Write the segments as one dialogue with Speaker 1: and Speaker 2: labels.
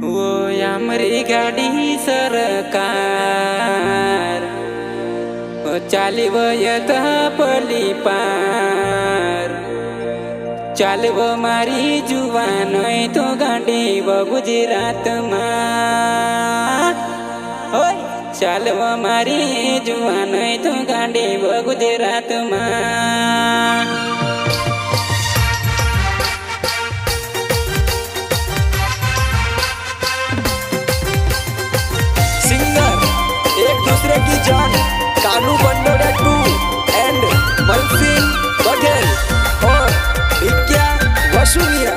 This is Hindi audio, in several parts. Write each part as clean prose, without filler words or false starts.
Speaker 1: वो आमरी गाड़ी सरकार वो चालिव यथा पली पार चालव मारी जुवान तो गाड़ी वो गुजरात में चालव मारी जुवान तो गाड़ी वो गुजरात में
Speaker 2: दूसरे की जान कानू बंडोरे 2 एंड मलसिन बघेल और भिक्या वसुमिया।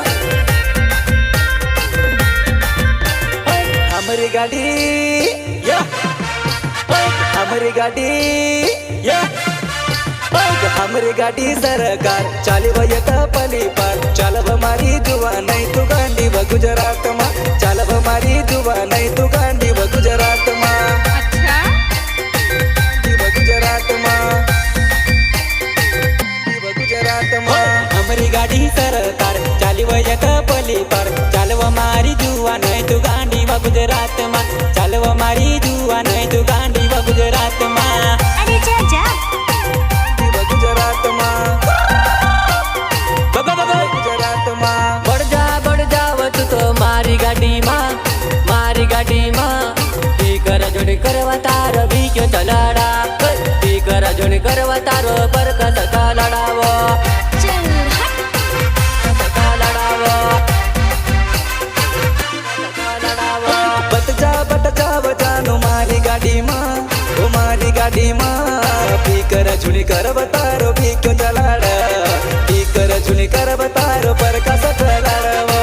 Speaker 2: हमारी गाड़ी या हमारी गाड़ी या हमारी गाड़ी सरकार चालिव यता पली पार चालव मारी जुवा नहीं तू गांडी व गुजरात मा चालव मारी जुवा नहीं तू गांडी व गुजरात मा
Speaker 1: हमारी गाड़ी सरकार चालिव यता पली पार चालव मारी जुवा नहीं तू गांडी व गुजरात मा चालव मारी जुवा नहीं तू गांडी व गुजरात मा
Speaker 3: अरे जा जा
Speaker 2: गुजरात मा गुजरात मा
Speaker 4: बढ़ जावत तो मारी गाड़ी माँ ती कर जोड़ी करवा तार भी क्यों चलाड़ा ती कर जोड़ी करवा तार पर कसका लड़ावो
Speaker 3: चल हट
Speaker 4: कसका लड़ावो
Speaker 2: बट जा बजानो मारी गाड़ी माँ पी कर झुनी कर बतारो भी क्यों चलाड़ा पी कर झुनी कर बतारो पर कसक लड़ावो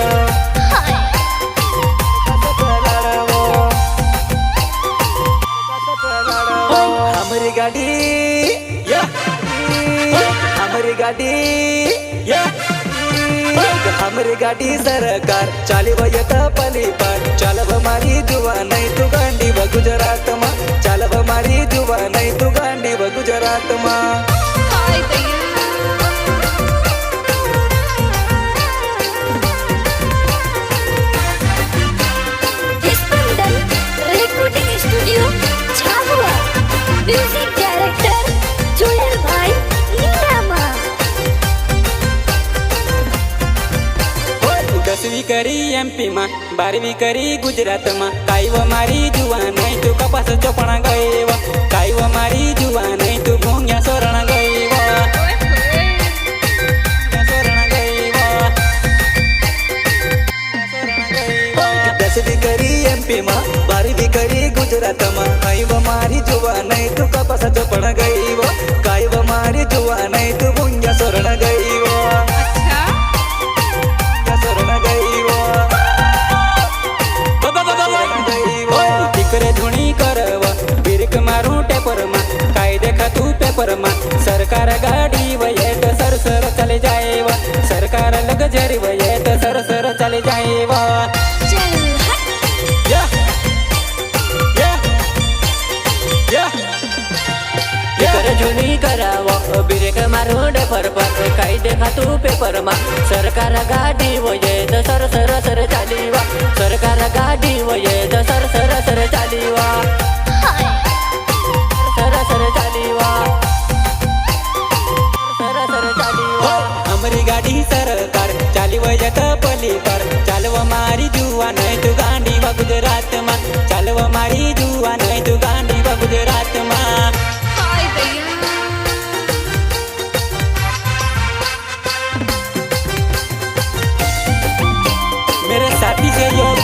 Speaker 2: हमारी गाड़ी या हमारी गाड़ी या हमारी गाड़ी सरकार चालिव यता पली पार चालव मारी जुवा नहीं तू गांडी व गुजरात मा चालव मारी जुवा नहीं तू गांडी व गुजरात मा
Speaker 3: हाय भैया Spandan recording studio Jhabua music director Joel भाई नीलामा
Speaker 1: 10वी करी एमपी में 12वी करी गुजरात में काई वो मारी जुवा नहीं तू कपास चोपड़ा गई वो काई वो मारी जुवा नहीं तू भूंग्या सोरण गई वो सोरण गई वो
Speaker 2: 10वी करी एमपी मा 12वी करी गुजरात मा काई वो मारी जुवा नहीं तू कपास चोपड़ा गई वो काई वो मारी जुवा नहीं तू भूंग्या सोरण गई वो
Speaker 1: पेपर में सरकार गाड़ी वये तो सर सर चले जाएवा सरकार लग्जरी वये तो सर सर चले जाएवा
Speaker 3: चल हट
Speaker 1: या
Speaker 4: कर झुनी करावो ब्रेक मारो डेपर पर काई देखा तू पेपर मा सरकार गाड़ी वये तो सर सर सर चालीवा सरकार गाड़ी वये तो सर सर सर चालीवा सर सर चालीवा
Speaker 1: हमारी गाड़ी सरकार चालिव यता पली पार चालव मारी जुवा नहीं तू गांडी व गुजरात मा चालव मारी जुवा नहीं तू गांडी व गुजरात मा
Speaker 3: हाय भैया
Speaker 1: मेरे साथी से योग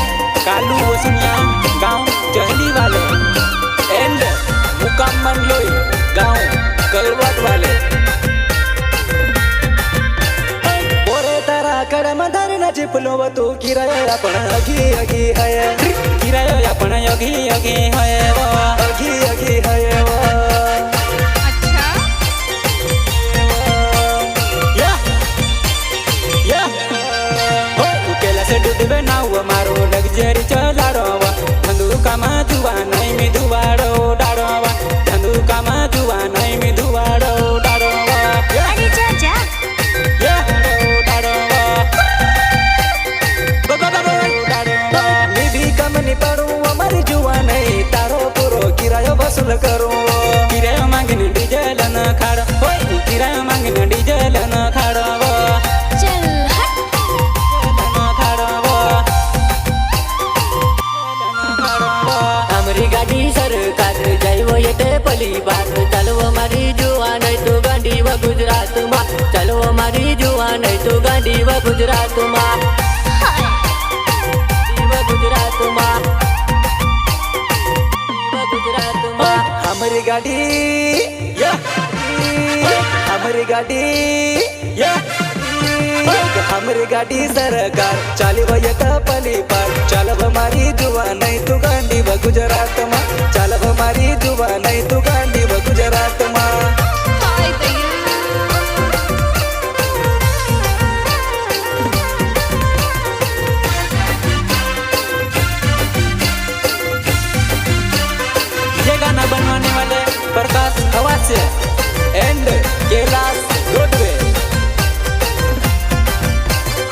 Speaker 1: कालू वसुनिया गांव चहली वाले एंड मुकाम मंडलोई गांव कलवाट वाले
Speaker 2: कड़म धरना चिपलो तू किराया अपन अगी अगी है
Speaker 1: किराया अपन अगी अगी है वो
Speaker 2: अगी अगी है वो
Speaker 3: अच्छा
Speaker 1: या उकेला से डूबे नाव मारो लग्जरी चलाड़वा धंधुका मा जुवा नहीं मी दुवाड़ो डाड़वा धंधुका मा जुवा नहीं मी दुवाड़ो डाड़वा
Speaker 3: अरे जा जा
Speaker 1: डाड़वा
Speaker 2: वसूल करू
Speaker 1: किराया मागीन डिझेल न खाड होय किराया मागीन डिझेल न खाड
Speaker 3: चल हट
Speaker 4: हमरी गाडी सरकार जाइव येते पली बार चालव मारी जुआ नहीं तू गांडी व गुजरात मा चालव मारी जुआ नहीं तू गांडी व गुजरात मा गुजरात मा गुजरात मा
Speaker 2: हमारी गाड़ी हमारी गाड़ी हमारी गाड़ी सरकार चालिव येत पली पार चालव मारी जुवा नहीं तू गांडी व गुजरात मा चालव मारी जुवा नहीं तू गांडी व गुजरात मा
Speaker 3: हाय दैया
Speaker 1: ये गाना बनवाने वाले प्रकाश खवासे एंड कैलाश रोडवे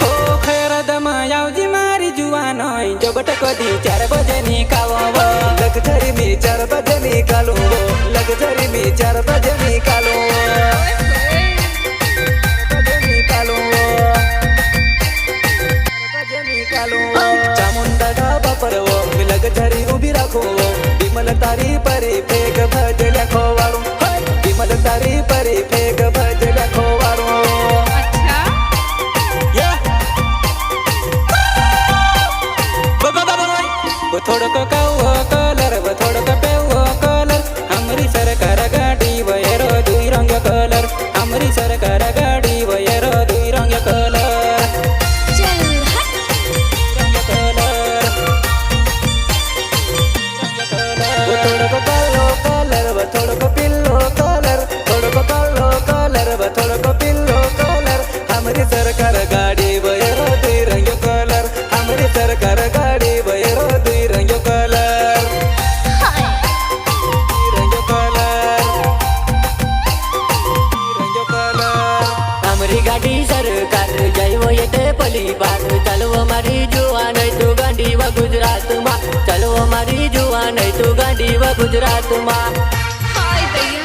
Speaker 1: हो खैर दम यावजी मारी जुवान जो बटकदी 4 बजे निकालो
Speaker 2: लगझरी में 4 बजे निकालो लगझरी में 4 बजे निकालो निकालो निकालो चामुंडा ढाबा पर वो लगझरी उभी राखो विमल तारी परी फेक भजल्या खोवाळू विमल तारी परी फेक भजल्या खोवाळू
Speaker 3: अच्छा
Speaker 1: वो थोड़क काव कलर वो थोड़क पेव कलर हमरी सरकार गाड़ी वयरो 2 रंग कलर हमरी सरकार गाड़ी वयरो 2 रंग कलर
Speaker 3: चल हट
Speaker 1: रंग कलर
Speaker 2: वो थोड़क कालो कलर वो थोड़क पिल्लो कलर थोड़क कालो कलर वो थोड़क पिल्लो कलर हमारी सरकार गाड़ी वयरो 2 रंग कलर हमारी सरकार गाड़ी वयरो 2 रंग कलर रंग कलर रंग कलर
Speaker 4: हमरी गाडी सरकार जाइव येते पली बार चालव मारी जुआ नहीं तू गांडी व गुजरात मा चालव मारी जुआ नहीं तू गांडी व गुजरात मा
Speaker 3: हाय दैया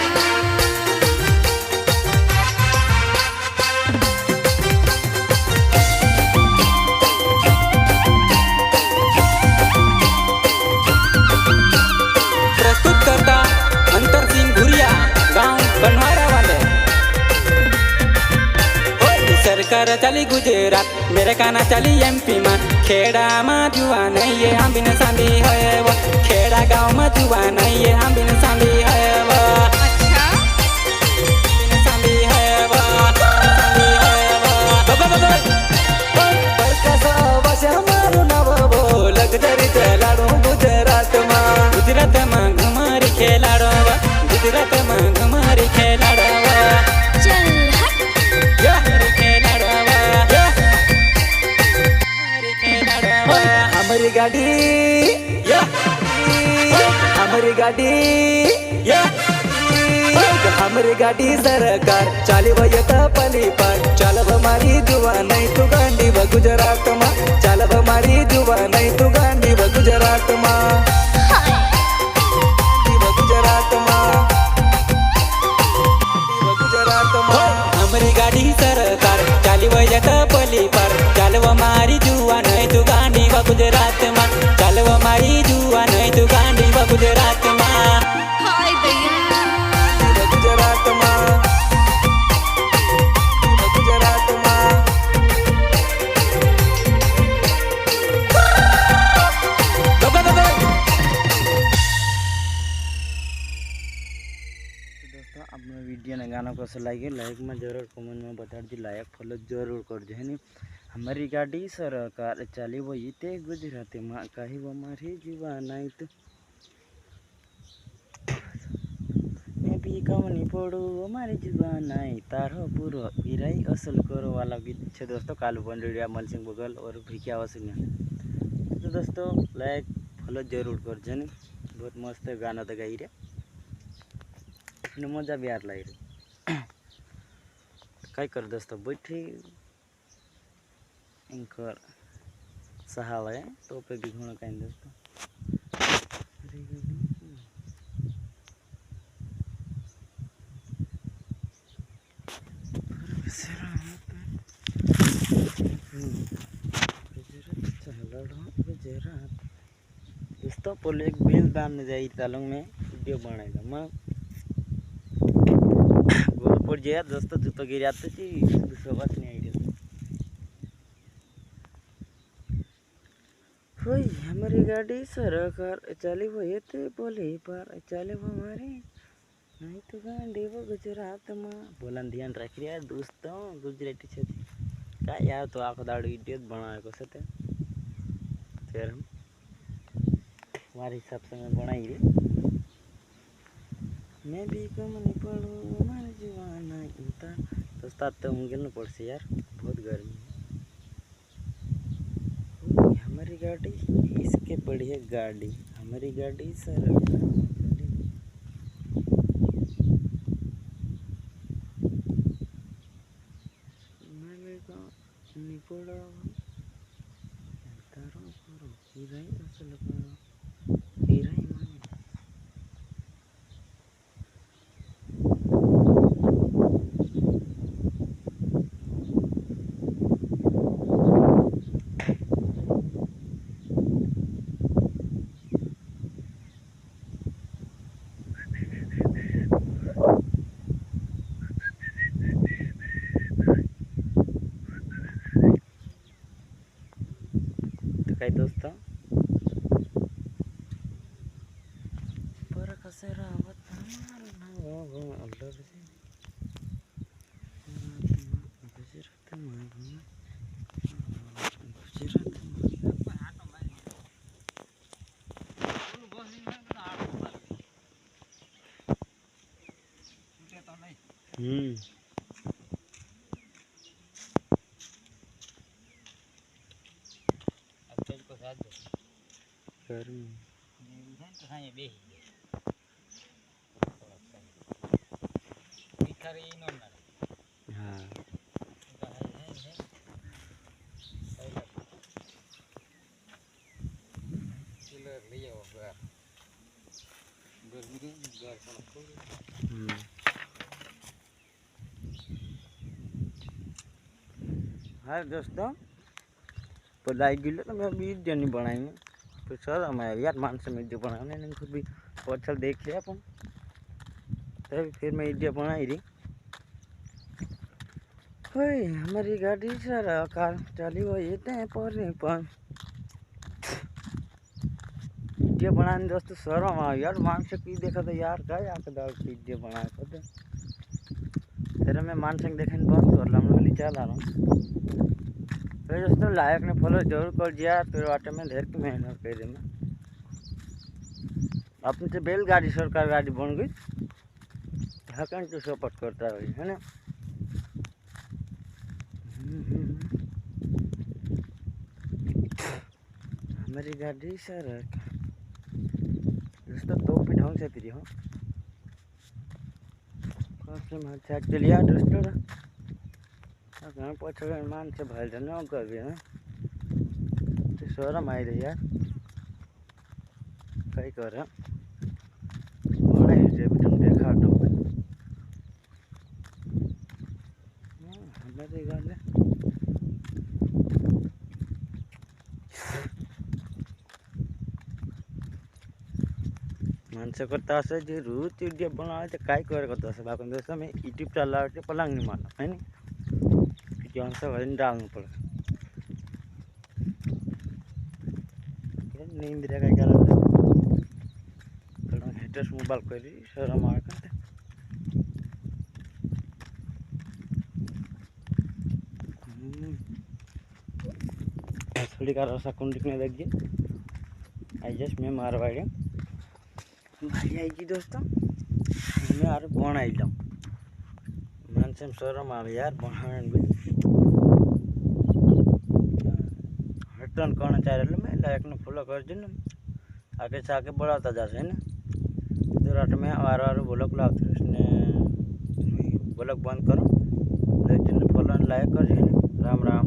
Speaker 1: प्रस्तुत करता अंतर सिंह भुरिया गांव बनवारा वाले ओए सरकार चली गुजरात मेरे काना चली एमपी मा खेड़ा मा जुआ नहीं ये हम बिन सांभी है वो खेड़ा गांव में जुआ नहीं ये हम बिन सांभी है वो
Speaker 3: अच्छा
Speaker 1: बिन सांभी है वो सांभी है वो
Speaker 2: बरकासा वाशा मारू नव वो लगझरी चलाडू गुजरात मा
Speaker 1: गुजरात में घुमारी खेलाड़ो वा गुजरात में घुमारी खेलाड़ो वा
Speaker 3: चल हट
Speaker 1: खेलाड़ो वा खेलाड़ो वा
Speaker 2: हमारी गाड़ी हमारी गाड़ी हमारी गाड़ी सरकार चालिव येत पली पार चालव मारी जुवा नहीं तू गांडी व गुजरात मा चालव मारी जुवा नहीं तू गांडी व गुजरात मा गुजरात मा गुजरात मा
Speaker 1: हमारी गाड़ी सरकार चाली वजत पली पर चालव मारी जुआ नहीं तू गांडी व गुजरात मा चालव मारी जुआ नहीं तू गांडी व गुजरात मा
Speaker 3: हाय दैया
Speaker 2: गुजरात मा गुजरात मा दोस्तों अपना वीडियो ने गाना को लाइक में जरूर कमेंट में बता दी लाइक फॉलो जरूर कर दे है हमारी गाड़ी सरकार चाली वो इते गुजराती माँ कही वो मारी जुआ नहीं तो मैं भी कमनी पड़ू मारी जुआ नहीं तारो पूरो गिराई असल करो वाला गीत है दोस्तों कालू पंडिया मल सिंह बगल और भिकिया वसुनिया तो दोस्तों लाइक फॉलो जरूर कर जनी बहुत मस्त गाना तो गाई रे मजा भी यार लाई रे काय कर दोस्तों बैठे इंकर सहाल है तो पे भी घोड़ा कहीं दोस्तों गुजरात दोस्तों पोले एक बिल बांधने जाई तालंग में वीडियो बनाएगा मैं गोल पड़ जाए दोस्तों जूतो गिर जाते जी दूसरा बात नहीं आइडिया होई हमारी गाड़ी सरकार चली वो ये थे बोले पर चले वो हमारे नहीं तो गाड़ी वो गुजरात में बोलन ध्यान रख रहा दोस्तों गुजराती छे क्या यार तो आखो दाड़ वीडियो बनाए को सते फिर हम हमारे हिसाब से मैं बनाई रे मैं भी कम नहीं पढ़ूँ हमारे जवाना इनता दोस्त तो मुमकिन न पड़ से यार बहुत गर्मी है हमारी गाड़ी इसके पड़ी है गाड़ी हमारी गाड़ी सर मैंने कहा नहीं पड़ा तारों करो हीराई असल करो हीराई माने तो कई दोस्तों पर कसे रावत ना वो अल्लाह से गुजरात में गुजरात गर्मी हाँ हाँ दोस्तों तो लाइक गिलो तो मैं वीडियो नहीं बनाएंगे तो सर मैं यार मान से वीडियो बनाने नहीं खुद भी बहुत अच्छा देख लिया अपन तभी फिर मैं वीडियो बनाई रही ओए हमारी गाड़ी सर कार चली वो ये थे पर वीडियो बनाने दोस्तों सर यार मान से की देखा तो यार क्या यार वीडियो बनाया खुद तेरे मैं मान संग देखने बंद कर लम वाली चल आ रहा हूँ फिर दोस्तों लायक ने फॉलो जरूर कर दिया फिर वाटे में ढेर की मेहनत कर रही मैं अपने से बैलगाड़ी सरकार गाड़ी बन गई हकन तो सपोर्ट करता है ना हमारी गाड़ी सर दोस्तों तो भी ढंग से फिरी हो साइड के लिया दोस्तों घर पछड़ मान से भाई न कर भी है तो शोरम आई रही यार कई कर देखा तो हमारी गाड़ी माणसं करता असं जे रोज वीडियो बनावे काय करत असं बाकी दोस्तों मैं यूट्यूब चला पलंग नहीं मारना है नहीं क्यों से वजन डालना पड़ेगा नींद रहेगा क्या थोड़ा हेटर्स मोबाइल करी सर मार करते थोड़ी का रसा कुंड में लग गया आई जस्ट मैं मारवाड़ी भाई आएगी दोस्तों मैं यार बन आई जाऊँ मन से शोरूम आ यार बहान भी रिटर्न करना चाह रहे मैं लाइक ने फॉलो कर दी आगे से आगे बढ़ाता जा है ना तो रात में वार वार ब्लॉग लाते उसने ब्लॉग बंद करो लेकिन फॉलो लाइक कर राम राम।